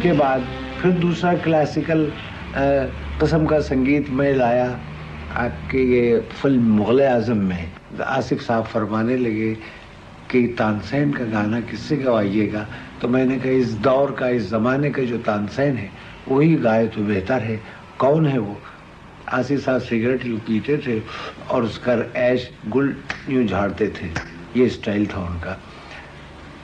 उसके बाद फिर दूसरा क्लासिकल किस्म का संगीत मैं लाया आपके ये फिल्म मुग़ल आज़म में। आसिफ साहब फरमाने लगे कि तानसेन का गाना किससे गवाइएगा, तो मैंने कहा इस दौर का, इस ज़माने का जो तानसेन है वही गाए तो बेहतर है। कौन है वो? आसिफ साहब सिगरेट यूँ पीते थे और उसका ऐश गुल यूँ झाड़ते थे, ये स्टाइल था उनका।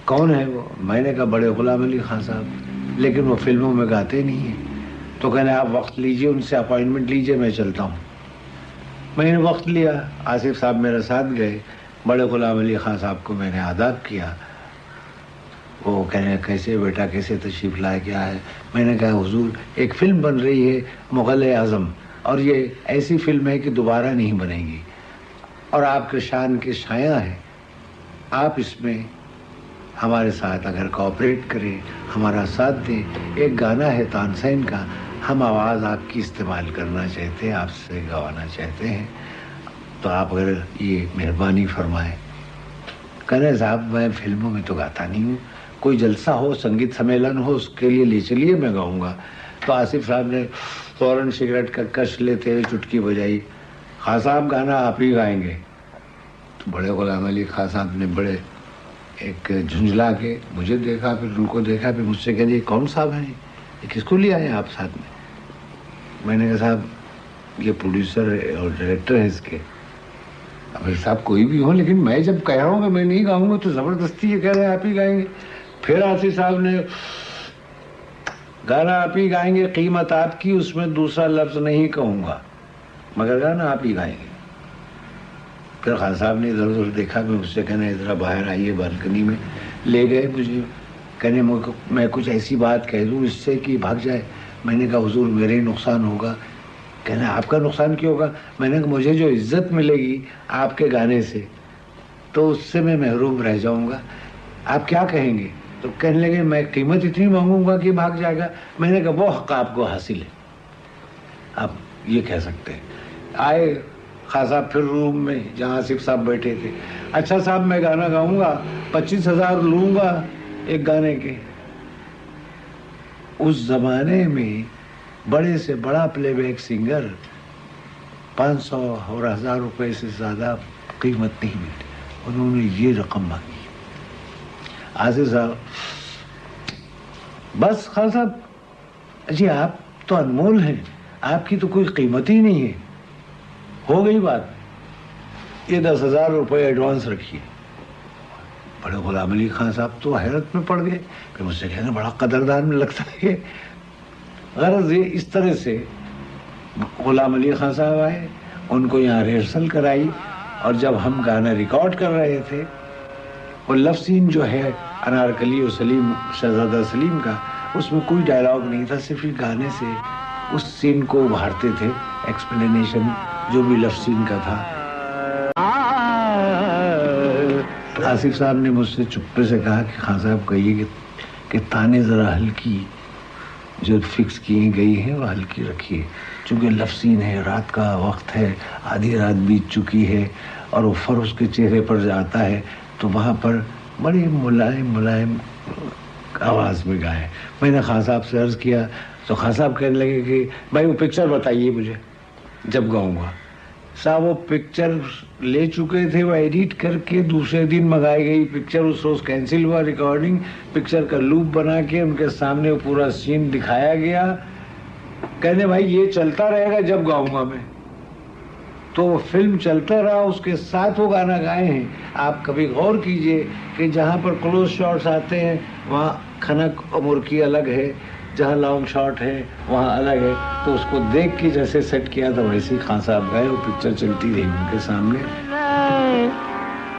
कौन है वो? मैंने कहा बड़े गुलाम अली खान साहब, लेकिन वो फिल्मों में गाते नहीं हैं। तो कहने आप वक्त लीजिए, उनसे अपॉइंटमेंट लीजिए, मैं चलता हूँ। मैंने वक्त लिया, आसिफ साहब मेरे साथ गए, बड़े गुलाम अली खान साहब को मैंने आदाब किया। वो कहने कैसे बेटा, कैसे तशरीफ़ लाए, क्या है? मैंने कहा हुजूर एक फ़िल्म बन रही है मुग़ल आज़म, और ये ऐसी फिल्म है कि दोबारा नहीं बनेगी, और आपके शान के शाया है, आप इसमें हमारे साथ अगर कोऑपरेट करें, हमारा साथ दें। एक गाना है तानसेन का, हम आवाज़ आपकी इस्तेमाल करना चाहते हैं, आपसे गवाना चाहते हैं, तो आप अगर ये मेहरबानी फरमाएं। कहने साहब मैं फिल्मों में तो गाता नहीं हूँ, कोई जलसा हो, संगीत सम्मेलन हो, उसके लिए ले चलिए, मैं गाऊंगा। तो आसिफ साहब ने फ़ौरन सिगरेट का कश लेते हुए चुटकी बजाई, खान साहब गाना आप ही गाएंगे। तो बड़े गुलाम अली खान साहब ने बड़े एक झुंझला के मुझे देखा, फिर उनको देखा, फिर मुझसे कह दिए कौन साहब हैं ये, किसको ले आए आप साथ में? मैंने कहा साहब ये प्रोड्यूसर और डायरेक्टर है इसके। अब साहब कोई भी हो, लेकिन मैं जब कह रहा हूँ कि मैं नहीं गाऊंगा तो ज़बरदस्ती ये कह रहे हैं आप ही गाएंगे। फिर आसिफ साहब ने गाना आप ही गाएंगे, कीमत आपकी, उसमें दूसरा लफ्ज़ नहीं कहूँगा, मगर गाना आप ही गाएंगे। फिर खान साहब ने इधर उधर देखा, मैं उससे कहने ज़रा बाहर आइए, बालकनी में ले गए मुझे। कहने मैं कुछ ऐसी बात कह दूँ इससे कि भाग जाए। मैंने कहा हुजूर मेरे ही नुकसान होगा। कहने आपका नुकसान क्यों होगा? मैंने कहा मुझे जो इज्जत मिलेगी आपके गाने से, तो उससे मैं महरूम रह जाऊँगा, आप क्या कहेंगे? तो कहने लगे मैं कीमत इतनी मांगूंगा कि भाग जाएगा। मैंने कहा वो हक़ आपको हासिल है, आप ये कह सकते हैं। आए खान साहब फिर रूम में जहाँ आसिफ साहब बैठे थे। अच्छा साहब मैं गाना गाऊंगा, 25,000 लूँगा एक गाने के। उस ज़माने में बड़े से बड़ा प्लेबैक सिंगर 500 और 1000 रुपये से ज़्यादा कीमत नहीं मिलती। उन्होंने ये रकम मांगी। आसिफ साहब बस खान साहब जी आप तो अनमोल हैं, आपकी तो कोई कीमत ही नहीं है। हो गई बात, ये 10,000 रुपये एडवांस रखिए। बड़े गुलाम अली खान साहब तो हैरत में पड़ गए, फिर मुझसे कहने बड़ा कदरदान में लगता है। गरज ये इस तरह से गुलाम अली खान साहब आए, उनको यहाँ रिहर्सल कराई, और जब हम गाना रिकॉर्ड कर रहे थे, वो लव सीन जो है अनारकली और सलीम, शहजादा सलीम का, उसमें कोई डायलॉग नहीं था, सिर्फ गाने से उस सीन को उभारते थे, एक्सप्लेनेशन जो भी लव सीन का था। आसिफ साहब ने मुझसे चुप्पे से कहा कि खान साहब कहिए कि ताने ज़रा हल्की जो फिक्स की गई है वो हल्की रखिए, चूँकि लव सीन है, रात का वक्त है, आधी रात बीत चुकी है, और वो फर उसके चेहरे पर जाता है, तो वहाँ पर बड़ी मुलायम मुलायम आवाज़ में गाए। मैंने खान साहब से अर्ज़ किया, तो खान साहब कहने लगे कि भाई वो पिक्चर बताइए मुझे जब गाऊंगा। साहब वो पिक्चर ले चुके थे, वो एडिट करके दूसरे दिन मंगाई गई पिक्चर, उस रोज़ कैंसिल हुआ रिकॉर्डिंग, पिक्चर का लूप बना के उनके सामने वो पूरा सीन दिखाया गया। कहने भाई ये चलता रहेगा जब गाऊंगा मैं। तो वो फिल्म चलता रहा, उसके साथ वो गाना गाए हैं। आप कभी गौर कीजिए कि जहाँ पर क्लोज शॉट्स आते हैं वहाँ खनक और मुर्की अलग है, जहाँ लॉन्ग शॉट है वहाँ अलग है, तो उसको देख के जैसे सेट किया था वैसे ही खान साहब गए, वो पिक्चर चलती रही उनके सामने।